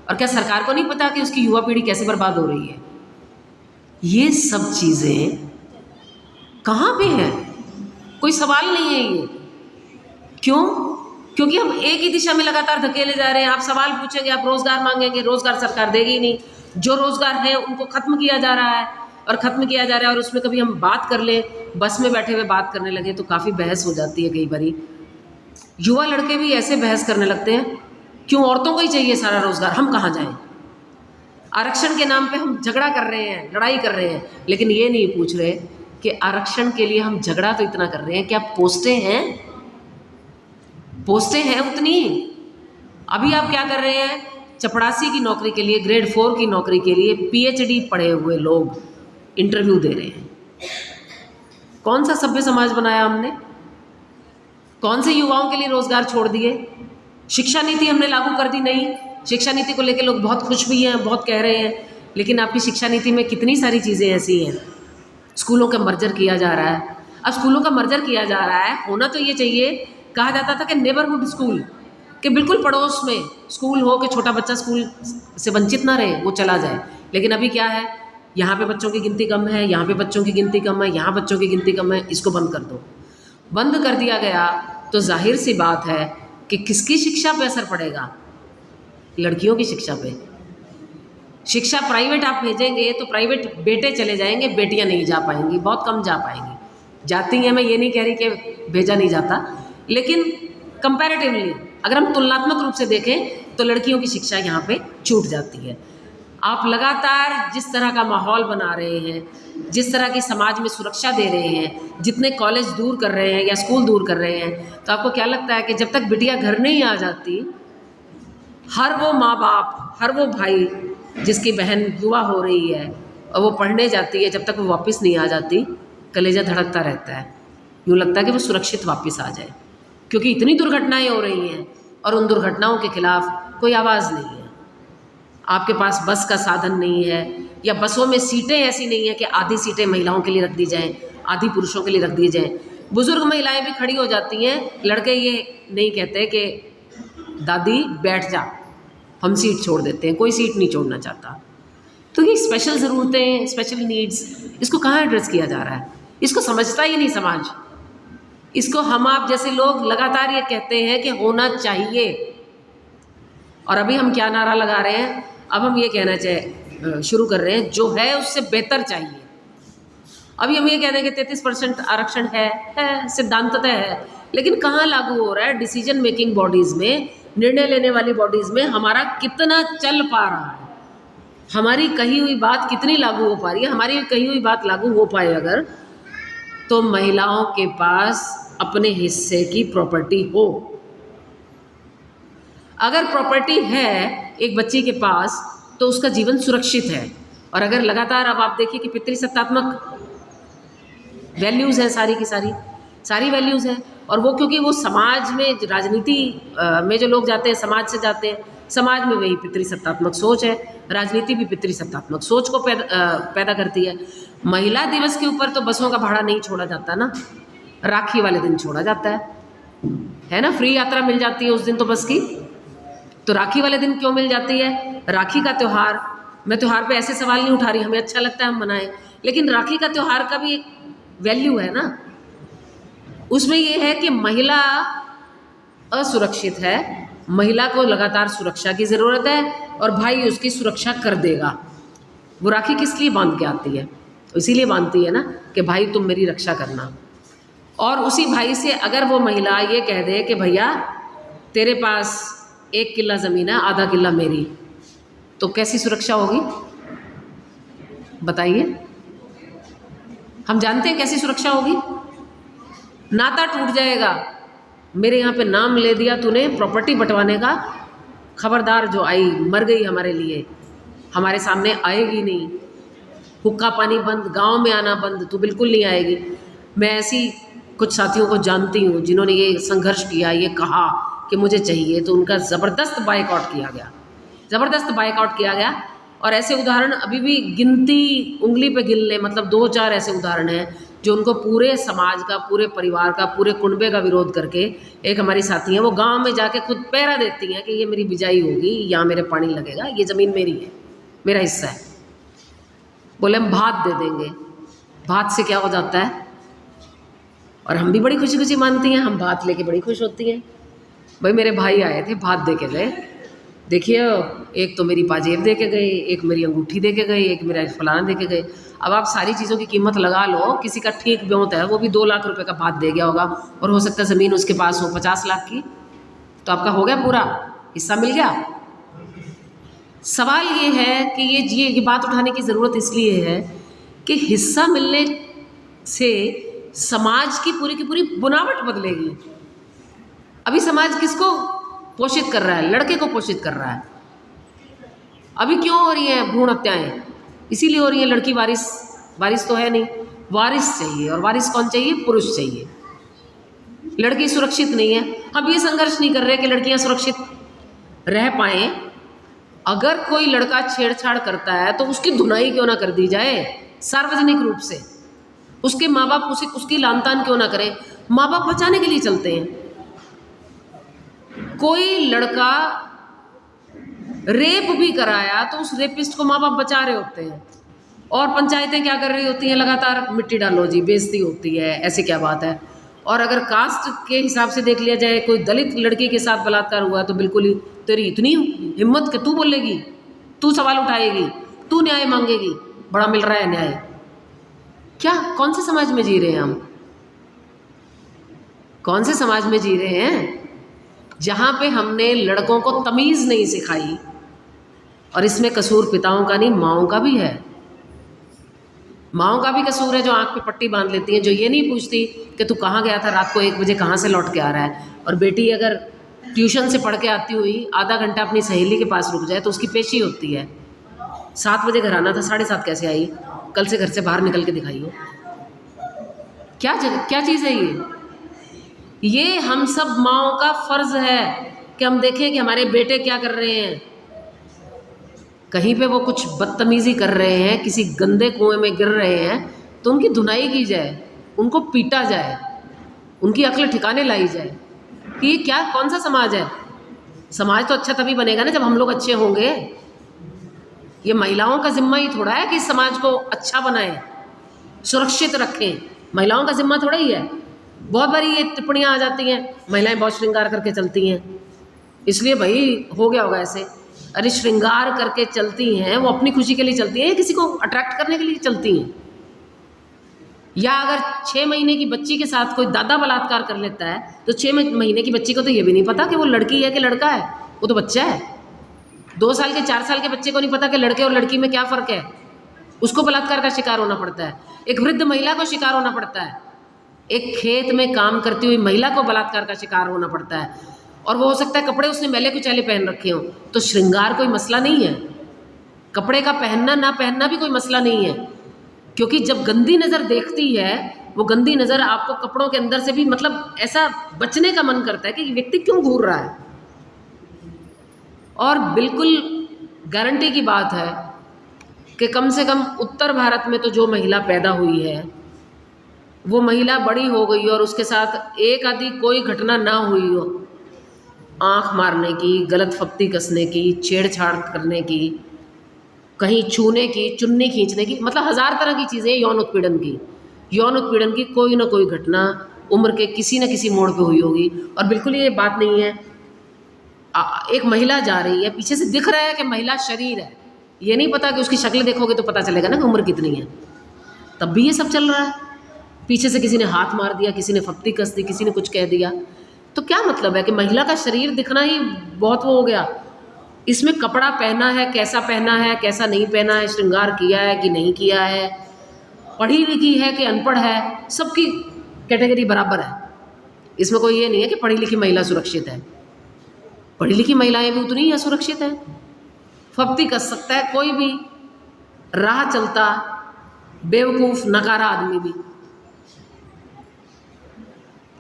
Speaker 1: और क्या सरकार को नहीं पता कि उसकी युवा पीढ़ी कैसे बर्बाद हो रही है? ये सब चीज़ें कहाँ पे हैं? कोई सवाल नहीं है ये। क्यों? क्योंकि हम एक ही दिशा में लगातार धकेले जा रहे हैं। आप सवाल पूछेंगे, आप रोज़गार मांगेंगे, रोज़गार सरकार देगी नहीं। जो रोज़गार है उनको ख़त्म किया जा रहा है और ख़त्म किया जा रहा है। और उसमें कभी हम बात कर लें, बस में बैठे हुए बात करने लगे तो काफ़ी बहस हो जाती है। कई बारी युवा लड़के भी ऐसे बहस करने लगते हैं, क्यों औरतों को ही चाहिए सारा रोज़गार, हम कहाँ जाएं? आरक्षण के नाम पे हम झगड़ा कर रहे हैं, लड़ाई कर रहे हैं, लेकिन ये नहीं पूछ रहे कि आरक्षण के लिए हम झगड़ा तो इतना कर रहे हैं, क्या पोस्टें हैं? पोस्टें हैं उतनी? अभी आप क्या कर रहे हैं? चपड़ासी की नौकरी के लिए, ग्रेड 4 की नौकरी के लिए PhD पढ़े हुए लोग इंटरव्यू दे रहे हैं। कौन सा सभ्य समाज बनाया हमने? कौन से युवाओं के लिए रोज़गार छोड़ दिए? शिक्षा नीति हमने लागू कर दी नहीं। शिक्षा नीति को लेकर लोग बहुत खुश भी हैं, बहुत कह रहे हैं, लेकिन आपकी शिक्षा नीति में कितनी सारी चीज़ें ऐसी हैं। स्कूलों का मर्जर किया जा रहा है। अब स्कूलों का मर्जर किया जा रहा है, होना तो ये चाहिए, कहा जाता था कि नेबरहुड स्कूल, कि बिल्कुल पड़ोस में स्कूल हो कि छोटा बच्चा स्कूल से वंचित ना रहे, वो चला जाए। लेकिन अभी क्या है, यहाँ पे बच्चों की गिनती कम है, यहाँ पे बच्चों की गिनती कम है, यहाँ बच्चों की गिनती कम है, इसको बंद कर दो। बंद कर दिया गया तो जाहिर सी बात है कि किसकी शिक्षा पे असर पड़ेगा? लड़कियों की शिक्षा पे। शिक्षा प्राइवेट आप भेजेंगे तो प्राइवेट बेटे चले जाएंगे, बेटियां नहीं जा पाएंगी, बहुत कम जा पाएंगी। जाती हैं, मैं ये नहीं कह रही कि भेजा नहीं जाता, लेकिन कंपैरेटिवली अगर हम तुलनात्मक रूप से देखें तो लड़कियों की शिक्षा यहाँ पे छूट जाती है। आप लगातार जिस तरह का माहौल बना रहे हैं, जिस तरह की समाज में सुरक्षा दे रहे हैं, जितने कॉलेज दूर कर रहे हैं या स्कूल दूर कर रहे हैं, तो आपको क्या लगता है कि जब तक बिटिया घर नहीं आ जाती, हर वो माँ बाप, हर वो भाई जिसकी बहन युवा हो रही है और वो पढ़ने जाती है, जब तक वो वापस नहीं आ जाती, कलेजा धड़कता रहता है। यूँ लगता है कि वो सुरक्षित वापस आ जाए, क्योंकि इतनी दुर्घटनाएं हो रही हैं और उन दुर्घटनाओं के खिलाफ कोई आवाज़ नहीं है। आपके पास बस का साधन नहीं है, या बसों में सीटें ऐसी नहीं है कि आधी सीटें महिलाओं के लिए रख दी जाएं, आधी पुरुषों के लिए रख दी जाएं। बुज़ुर्ग महिलाएं भी खड़ी हो जाती हैं, लड़के ये नहीं कहते कि दादी बैठ जा, हम सीट छोड़ देते हैं, कोई सीट नहीं छोड़ना चाहता। तो ये स्पेशल ज़रूरतें, स्पेशल नीड्स, इसको कहाँ एड्रेस किया जा रहा है? इसको समझता ही नहीं समाज। इसको हम आप जैसे लोग लगातार ये कहते हैं कि होना चाहिए, और अभी हम क्या नारा लगा रहे हैं? अब हम ये कहना शुरू कर रहे हैं, जो है उससे बेहतर चाहिए। अभी हम ये कह रहे हैं कि 33% आरक्षण है, सिद्धांततः है, लेकिन कहाँ लागू हो रहा है? डिसीजन मेकिंग बॉडीज़ में, निर्णय लेने वाली बॉडीज़ में हमारा कितना चल पा रहा है? हमारी कही हुई बात कितनी लागू हो पा रही है? हमारी कही हुई बात लागू हो पाए अगर, तो महिलाओं के पास अपने हिस्से की प्रॉपर्टी हो। अगर प्रॉपर्टी है एक बच्ची के पास तो उसका जीवन सुरक्षित है, और अगर लगातार, अब आप देखिए कि पितृसत्तात्मक वैल्यूज़ हैं, सारी की सारी वैल्यूज़ हैं, और वो क्योंकि वो समाज में, राजनीति में जो लोग जाते हैं, समाज से जाते हैं, समाज में वही पितृसत्तात्मक सोच है, राजनीति भी पितृसत्तात्मक सोच को पैदा करती है। महिला दिवस के ऊपर तो बसों का भाड़ा नहीं छोड़ा जाता ना, राखी वाले दिन छोड़ा जाता है ना, फ्री यात्रा मिल जाती है उस दिन तो बस की। तो राखी वाले दिन क्यों मिल जाती है? राखी का त्यौहार, मैं त्यौहार पे ऐसे सवाल नहीं उठा रही, हमें अच्छा लगता है हम मनाएं, लेकिन राखी का त्यौहार का भी एक वैल्यू है ना। उसमें ये है कि महिला असुरक्षित है, महिला को लगातार सुरक्षा की ज़रूरत है, और भाई उसकी सुरक्षा कर देगा। वो राखी किस लिए बांध के आती है? इसीलिए बांधती है ना कि भाई तुम मेरी रक्षा करना। और उसी भाई से अगर वो महिला ये कह दे कि भैया तेरे पास 1 किला ज़मीन है, आधा किला मेरी, तो कैसी सुरक्षा होगी बताइए? हम जानते हैं कैसी सुरक्षा होगी। नाता टूट जाएगा। मेरे यहाँ पे नाम ले दिया तूने प्रॉपर्टी बंटवाने का, खबरदार जो आई मर गई हमारे लिए, हमारे सामने आएगी नहीं। हुक्का पानी बंद, गांव में आना बंद, तू बिल्कुल नहीं आएगी। मैं ऐसी कुछ साथियों को जानती हूँ जिन्होंने ये संघर्ष किया, ये कहा कि मुझे चाहिए, तो उनका ज़बरदस्त बाइकआउट किया गया, ज़बरदस्त बाइकआउट किया गया। और ऐसे उदाहरण अभी भी गिनती, उंगली पे गिन ले, मतलब 2-4 ऐसे उदाहरण हैं जो उनको पूरे समाज का, पूरे परिवार का, पूरे कुनबे का विरोध करके, एक हमारी साथी हैं वो गांव में जाके खुद पहरा देती हैं कि ये मेरी बिजाई होगी, यहाँ मेरे पानी लगेगा, ये ज़मीन मेरी है, मेरा हिस्सा है। बोले हम भात दे देंगे। भात से क्या हो जाता है? और हम भी बड़ी खुशी खुशी मानती हैं, हम भात लेके बड़ी खुश होती हैं। भाई मेरे भाई आए थे, भात दे के गए, देखिए एक तो मेरी पाजेब दे के गए, एक मेरी अंगूठी दे के गए, एक मेरा फलाना दे के गए। अब आप सारी चीज़ों की कीमत लगा लो, किसी का ठीक ब्योंत है, वो भी 2 लाख रुपए का भात दे गया होगा, और हो सकता है ज़मीन उसके पास हो 50 लाख की, तो आपका हो गया, पूरा हिस्सा मिल गया। सवाल ये है कि ये बात उठाने की ज़रूरत इसलिए है कि हिस्सा मिलने से समाज की पूरी बुनावट बदलेगी। अभी समाज किसको पोषित कर रहा है? लड़के को पोषित कर रहा है। अभी क्यों हो रही हैं भ्रूण हत्याएं? इसीलिए हो रही है, लड़की वारिस तो है नहीं, वारिस चाहिए, और वारिस कौन चाहिए? पुरुष चाहिए। लड़की सुरक्षित नहीं है। हम ये संघर्ष नहीं कर रहे कि लड़कियां सुरक्षित रह पाएं। अगर कोई लड़का छेड़छाड़ करता है तो उसकी धुनाई क्यों ना कर दी जाए सार्वजनिक रूप से? उसके माँ बाप उसकी लानतान क्यों ना करें? माँ बाप बचाने के लिए चलते हैं। कोई लड़का रेप भी कराया तो उस रेपिस्ट को माँ बाप बचा रहे होते हैं, और पंचायतें क्या कर रही होती हैं? लगातार मिट्टी डालो जी, बेइज्जती होती है, ऐसी क्या बात है? और अगर कास्ट के हिसाब से देख लिया जाए, कोई दलित लड़की के साथ बलात्कार हुआ तो बिल्कुल ही तेरी इतनी हिम्मत कि तू बोलेगी, तू सवाल उठाएगी, तू न्याय मांगेगी, बड़ा मिल रहा है न्याय। क्या, कौन से समाज में जी रहे हैं हम? कौन से समाज में जी रहे हैं जहाँ पे हमने लड़कों को तमीज़ नहीं सिखाई? और इसमें कसूर पिताओं का नहीं, माँओं का भी है। माँओं का भी कसूर है, जो आँख पे पट्टी बांध लेती हैं, जो ये नहीं पूछती कि तू कहाँ गया था रात को 1 बजे, कहाँ से लौट के आ रहा है। और बेटी अगर ट्यूशन से पढ़ के आती हुई आधा घंटा अपनी सहेली के पास रुक जाए तो उसकी पेशी होती है। 7 बजे घर आना था, 7:30 कैसे आई? कल से घर से बाहर निकल के दिखाइए। क्या चीज़ है ये हम सब माँओं का फ़र्ज़ है कि हम देखें कि हमारे बेटे क्या कर रहे हैं। कहीं पे वो कुछ बदतमीज़ी कर रहे हैं, किसी गंदे कुएं में गिर रहे हैं, तो उनकी धुनाई की जाए, उनको पीटा जाए, उनकी अक्ल ठिकाने लाई जाए कि ये क्या, कौन सा समाज है? समाज तो अच्छा तभी बनेगा ना जब हम लोग अच्छे होंगे। ये महिलाओं का जिम्मा ही थोड़ा है कि इस समाज को अच्छा बनाएं, सुरक्षित रखें। महिलाओं का जिम्मा थोड़ा ही है। बहुत बारी ये टिप्पणियाँ आ जाती हैं, महिलाएं बहुत श्रृंगार करके चलती हैं, इसलिए भाई हो गया होगा ऐसे। अरे श्रृंगार करके चलती हैं, वो अपनी खुशी के लिए चलती हैं, किसी को अट्रैक्ट करने के लिए चलती हैं? या अगर 6 महीने की बच्ची के साथ कोई दादा बलात्कार कर लेता है तो 6 महीने की बच्ची को तो ये भी नहीं पता कि वो लड़की है कि लड़का है, वो तो बच्चा है। 2 साल के 4 साल के बच्चे को नहीं पता कि लड़के और लड़की में क्या फ़र्क है। उसको बलात्कार का शिकार होना पड़ता है। एक वृद्ध महिला को शिकार होना पड़ता है। एक खेत में काम करती हुई महिला को बलात्कार का शिकार होना पड़ता है। और वो हो सकता है कपड़े उसने मैले कुचैले पहन रखे हों। तो श्रृंगार कोई मसला नहीं है। कपड़े का पहनना ना पहनना भी कोई मसला नहीं है, क्योंकि जब गंदी नज़र देखती है, वो गंदी नज़र आपको कपड़ों के अंदर से भी मतलब ऐसा बचने का मन करता है कि ये व्यक्ति क्यों घूर रहा है। और बिल्कुल गारंटी की बात है कि कम से कम उत्तर भारत में तो जो महिला पैदा हुई है, वो महिला बड़ी हो गई और उसके साथ एक आधी कोई घटना ना हुई हो, आंख मारने की, गलत फप्ती कसने की, छेड़छाड़ करने की, कहीं छूने की, चुन्नी खींचने की, मतलब हज़ार तरह की चीज़ें यौन उत्पीड़न की कोई ना कोई घटना उम्र के किसी न किसी मोड़ पे हुई होगी। और बिल्कुल ये बात नहीं है, एक महिला जा रही है, पीछे से दिख रहा है कि महिला शरीर है, ये नहीं पता कि उसकी शक्ल देखोगे तो पता चलेगा ना कि उम्र कितनी है, तब भी ये सब चल रहा है। पीछे से किसी ने हाथ मार दिया, किसी ने फप्ती कस दी, किसी ने कुछ कह दिया, तो क्या मतलब है कि महिला का शरीर दिखना ही बहुत वो हो गया। इसमें कपड़ा पहना है, कैसा पहना है, कैसा नहीं पहना है, श्रृंगार किया है कि नहीं किया है, पढ़ी लिखी है कि अनपढ़ है, सबकी कैटेगरी बराबर है। इसमें कोई ये नहीं है कि पढ़ी लिखी महिला सुरक्षित है, पढ़ी लिखी महिलाएं भी उतनी ही असुरक्षित हैं। फप्ती कस सकता है कोई भी राह चलता बेवकूफ़ नकारा आदमी भी।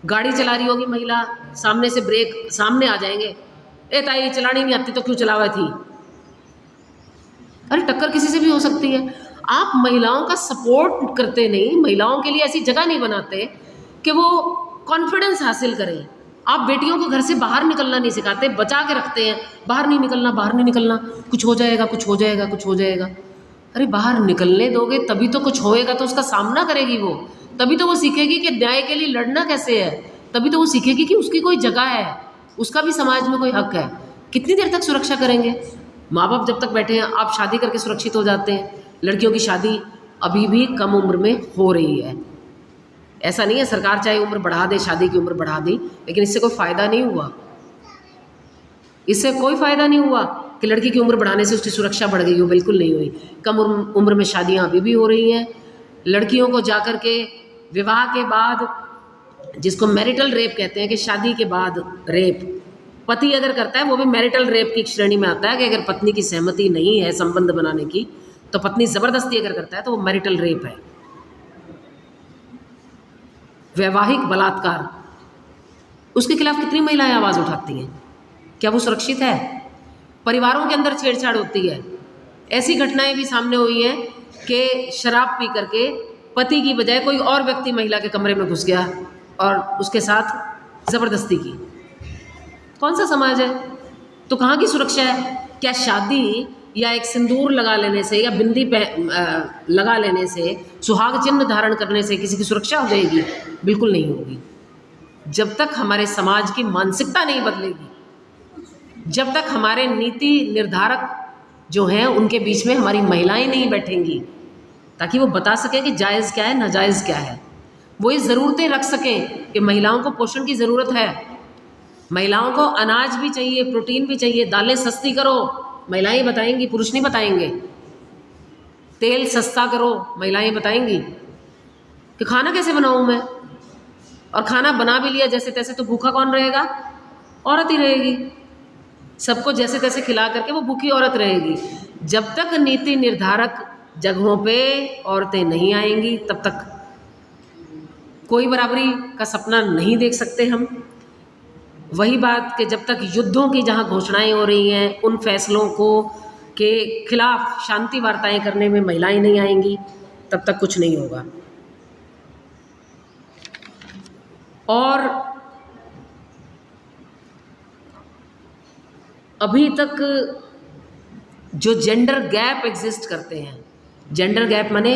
Speaker 1: गाड़ी चला रही होगी महिला, सामने से ब्रेक, सामने आ जाएंगे, ए ताई चलानी नहीं आती तो क्यों चलावा थी। अरे टक्कर किसी से भी हो सकती है। आप महिलाओं का सपोर्ट करते नहीं, महिलाओं के लिए ऐसी जगह नहीं बनाते कि वो कॉन्फिडेंस हासिल करें। आप बेटियों को घर से बाहर निकलना नहीं सिखाते, बचा के रखते हैं, बाहर नहीं निकलना, बाहर नहीं निकलना, कुछ हो जाएगा, कुछ हो जाएगा, कुछ हो जाएगा। अरे बाहर निकलने दोगे तभी तो कुछ होएगा, तो उसका सामना करेगी वो, तभी तो वो सीखेगी कि न्याय के लिए लड़ना कैसे है, तभी तो वो सीखेगी कि उसकी कोई जगह है, उसका भी समाज में कोई हक है। कितनी देर तक सुरक्षा करेंगे? माँ बाप जब तक बैठे हैं, आप शादी करके सुरक्षित हो जाते हैं। लड़कियों की शादी अभी भी कम उम्र में हो रही है। ऐसा नहीं है सरकार चाहे उम्र बढ़ा दे, शादी की उम्र बढ़ा दी, लेकिन इससे कोई फ़ायदा नहीं हुआ। इससे कोई फ़ायदा नहीं हुआ कि लड़की की उम्र बढ़ाने से उसकी सुरक्षा बढ़ गई हो, बिल्कुल नहीं हुई। कम उम्र में शादियाँ अभी भी हो रही हैं। लड़कियों को जाकर के विवाह के बाद, जिसको मैरिटल रेप कहते हैं कि शादी के बाद रेप पति अगर करता है, वो भी मैरिटल रेप की श्रेणी में आता है कि अगर पत्नी की सहमति नहीं है संबंध बनाने की, तो पत्नी ज़बरदस्ती अगर करता है तो वो मैरिटल रेप है, वैवाहिक बलात्कार। उसके खिलाफ कितनी महिलाएं आवाज़ उठाती हैं? क्या वो सुरक्षित है? परिवारों के अंदर छेड़छाड़ होती है। ऐसी घटनाएं भी सामने हुई हैं कि शराब पी करके पति की बजाय कोई और व्यक्ति महिला के कमरे में घुस गया और उसके साथ ज़बरदस्ती की। कौन सा समाज है? तो कहाँ की सुरक्षा है? क्या शादी या एक सिंदूर लगा लेने से या बिंदी लगा लेने से, सुहाग चिन्ह धारण करने से किसी की सुरक्षा हो जाएगी? बिल्कुल नहीं होगी। जब तक हमारे समाज की मानसिकता नहीं बदलेगी, जब तक हमारे नीति निर्धारक जो हैं उनके बीच में हमारी महिलाएं नहीं बैठेंगी ताकि वो बता सकें कि जायज़ क्या है, नाजायज़ क्या है, वो ये ज़रूरतें रख सकें कि महिलाओं को पोषण की ज़रूरत है, महिलाओं को अनाज भी चाहिए, प्रोटीन भी चाहिए, दालें सस्ती करो, महिलाएं बताएंगी, पुरुष नहीं बताएंगे। तेल सस्ता करो, महिलाएं बताएंगी कि खाना कैसे बनाऊं मैं, और खाना बना भी लिया जैसे तैसे तो भूखा कौन रहेगा? औरत ही रहेगी। सबको जैसे तैसे खिला करके वो भूखी औरत रहेगी। जब तक नीति निर्धारक जगहों पे औरतें नहीं आएंगी, तब तक कोई बराबरी का सपना नहीं देख सकते हम। वही बात कि जब तक युद्धों की जहाँ घोषणाएं हो रही हैं, उन फैसलों को के खिलाफ शांति वार्ताएं करने में महिलाएं नहीं आएंगी, तब तक कुछ नहीं होगा। और अभी तक जो जेंडर गैप एग्जिस्ट करते हैं, जेंडर गैप माने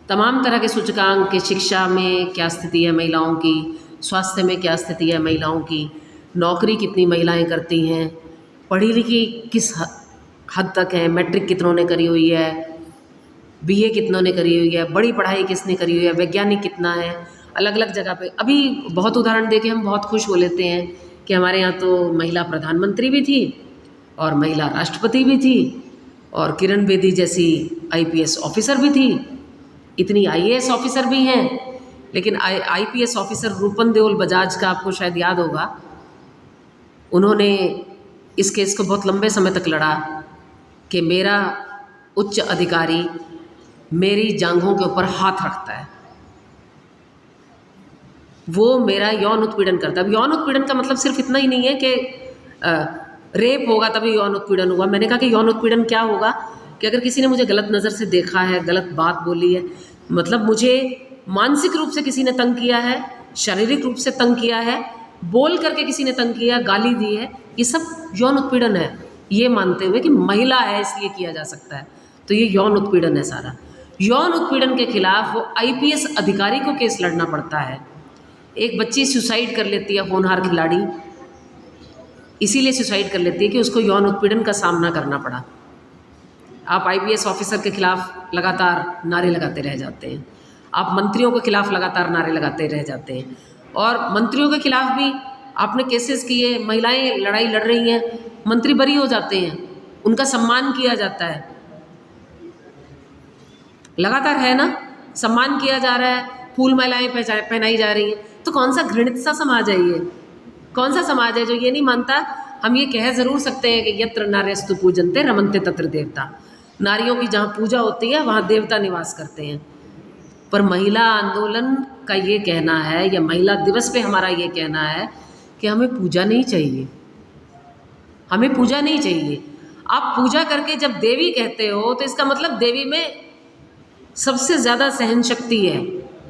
Speaker 1: तमाम तरह के सूचकांक के, शिक्षा में क्या स्थिति है महिलाओं की, स्वास्थ्य में क्या स्थिति है महिलाओं की, नौकरी कितनी महिलाएं करती हैं, पढ़ी लिखी किस हद तक है, मैट्रिक कितनों ने करी हुई है, बीए कितनों ने करी हुई है, बड़ी पढ़ाई किसने करी हुई है, वैज्ञानिक कितना है, अलग अलग जगह पे। अभी बहुत उदाहरण देके हम बहुत खुश हो लेते हैं कि हमारे यहाँ तो महिला प्रधानमंत्री भी थी और महिला राष्ट्रपति भी थी और किरण बेदी जैसी आईपीएस ऑफिसर भी थी, इतनी आईएएस ऑफिसर भी हैं। लेकिन आईपीएस ऑफिसर रूपन देओल बजाज का आपको शायद याद होगा, उन्होंने इस केस को बहुत लंबे समय तक लड़ा कि मेरा उच्च अधिकारी मेरी जांघों के ऊपर हाथ रखता है, वो मेरा यौन उत्पीड़न करता है। अब यौन उत्पीड़न का मतलब सिर्फ इतना ही नहीं है कि रेप होगा तभी यौन उत्पीड़न हुआ। मैंने कहा कि यौन उत्पीड़न क्या होगा कि अगर किसी ने मुझे गलत नज़र से देखा है, गलत बात बोली है, मतलब मुझे मानसिक रूप से किसी ने तंग किया है, शारीरिक रूप से तंग किया है, बोल करके किसी ने तंग किया, गाली दी है, ये सब यौन उत्पीड़न है। ये मानते हुए कि महिला है इसलिए किया जा सकता है, तो ये यौन उत्पीड़न है सारा। यौन उत्पीड़न के खिलाफ वो IPS अधिकारी को केस लड़ना पड़ता है। एक बच्ची सुसाइड कर लेती है, होनहार खिलाड़ी, इसीलिए सुसाइड कर लेती है कि उसको यौन उत्पीड़न का सामना करना पड़ा। आप IPS ऑफिसर के खिलाफ लगातार नारे लगाते रह जाते हैं, आप मंत्रियों के खिलाफ लगातार नारे लगाते रह जाते हैं, और मंत्रियों के खिलाफ भी आपने केसेस किए, महिलाएं लड़ाई लड़ रही हैं, मंत्री बरी हो जाते हैं, उनका सम्मान किया जाता है, लगातार है ना, सम्मान किया जा रहा है, फूल मालाएं पहनाई जा रही हैं। तो कौन सा घृणित सा समाज है ये? कौन सा समाज है जो ये नहीं मानता? हम ये कह ज़रूर सकते हैं कि यत्र नार्यस्तु पूजन्ते रमन्ते तत्र देवता, नारियों की जहाँ पूजा होती है वहाँ देवता निवास करते हैं। पर महिला आंदोलन का ये कहना है, या महिला दिवस पे हमारा ये कहना है कि हमें पूजा नहीं चाहिए, हमें पूजा नहीं चाहिए। आप पूजा करके जब देवी कहते हो तो इसका मतलब देवी में सबसे ज़्यादा सहन शक्ति है,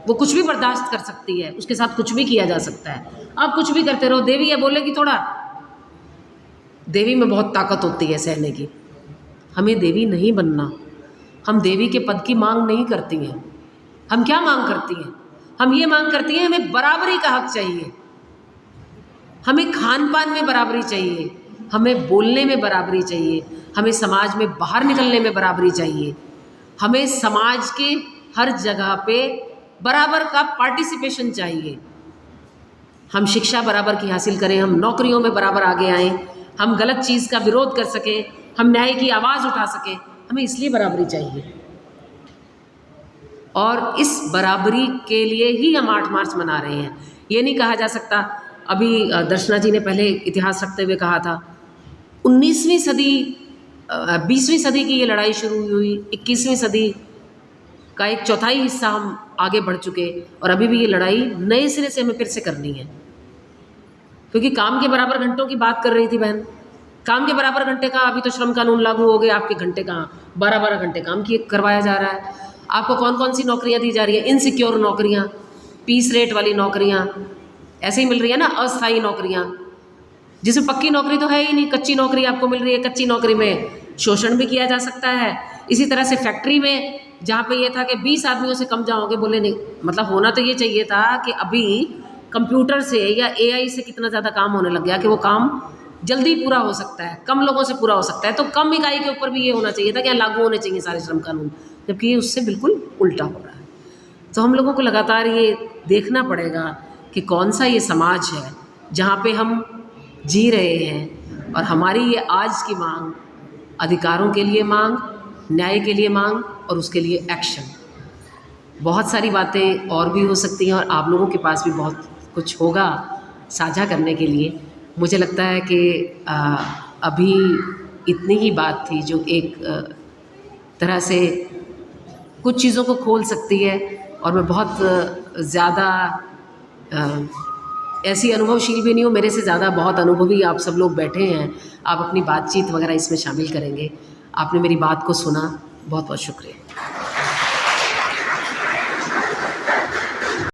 Speaker 1: वो कुछ भी बर्दाश्त कर सकती है, उसके साथ कुछ भी किया जा सकता है। आप कुछ भी करते रहो, देवी है बोलेगी थोड़ा, देवी में बहुत ताकत होती है सहने की। हमें देवी नहीं बनना, हम देवी के पद की मांग नहीं करती हैं। हम क्या मांग करती हैं? हम ये मांग करती हैं हमें बराबरी का हक चाहिए, हमें खान पान में बराबरी चाहिए, हमें बोलने में बराबरी चाहिए, हमें समाज में बाहर निकलने में बराबरी चाहिए, हमें समाज के हर जगह पे बराबर का पार्टिसिपेशन चाहिए। हम शिक्षा बराबर की हासिल करें, हम नौकरियों में बराबर आगे आएँ, हम गलत चीज़ का विरोध कर सकें, हम न्याय की आवाज़ उठा सकें, हमें इसलिए बराबरी चाहिए। और इस बराबरी के लिए ही हम 8 मार्च मना रहे हैं। ये नहीं कहा जा सकता, अभी दर्शना जी ने पहले इतिहास रखते हुए कहा था 19वीं सदी 20वीं सदी की ये लड़ाई शुरू हुई, 21वीं सदी का एक चौथाई हिस्सा हम आगे बढ़ चुके, और अभी भी ये लड़ाई नए सिरे से हमें फिर से करनी है। क्योंकि काम के बराबर घंटों की बात कर रही थी बहन, काम के बराबर घंटे का, अभी तो श्रम कानून लागू हो गया, आपके घंटे कहाँ 12-12 घंटे काम किए करवाया जा रहा है। आपको कौन कौन सी नौकरियां दी जा रही हैं? इनसिक्योर नौकरियां, पीस रेट वाली नौकरियां ऐसे ही मिल रही है ना, अस्थायी नौकरियां, जिसमें पक्की नौकरी तो है ही नहीं, कच्ची नौकरी आपको मिल रही है। कच्ची नौकरी में शोषण भी किया जा सकता है। इसी तरह से फैक्ट्री में जहाँ पे ये था कि 20 आदमियों से कम जाओगे, बोले नहीं, मतलब होना तो ये चाहिए था कि अभी कंप्यूटर से या AI से कितना ज़्यादा काम होने लग गया कि वो काम जल्दी पूरा हो सकता है, कम लोगों से पूरा हो सकता है। तो कम इकाई के ऊपर भी ये होना चाहिए था कि लागू होने चाहिए सारे श्रम कानून, जबकि ये उससे बिल्कुल उल्टा हो रहा है। तो हम लोगों को लगातार ये देखना पड़ेगा कि कौन सा ये समाज है जहाँ पे हम जी रहे हैं, और हमारी ये आज की मांग, अधिकारों के लिए मांग, न्याय के लिए मांग, और उसके लिए एक्शन। बहुत सारी बातें और भी हो सकती हैं, और आप लोगों के पास भी बहुत कुछ होगा साझा करने के लिए। मुझे लगता है कि अभी इतनी ही बात थी जो एक तरह से कुछ चीज़ों को खोल सकती है, और मैं बहुत ज़्यादा ऐसी अनुभवशील भी नहीं हूँ, मेरे से ज़्यादा बहुत अनुभवी आप सब लोग बैठे हैं, आप अपनी बातचीत वगैरह इसमें शामिल करेंगे। आपने मेरी बात को सुना, बहुत बहुत शुक्रिया।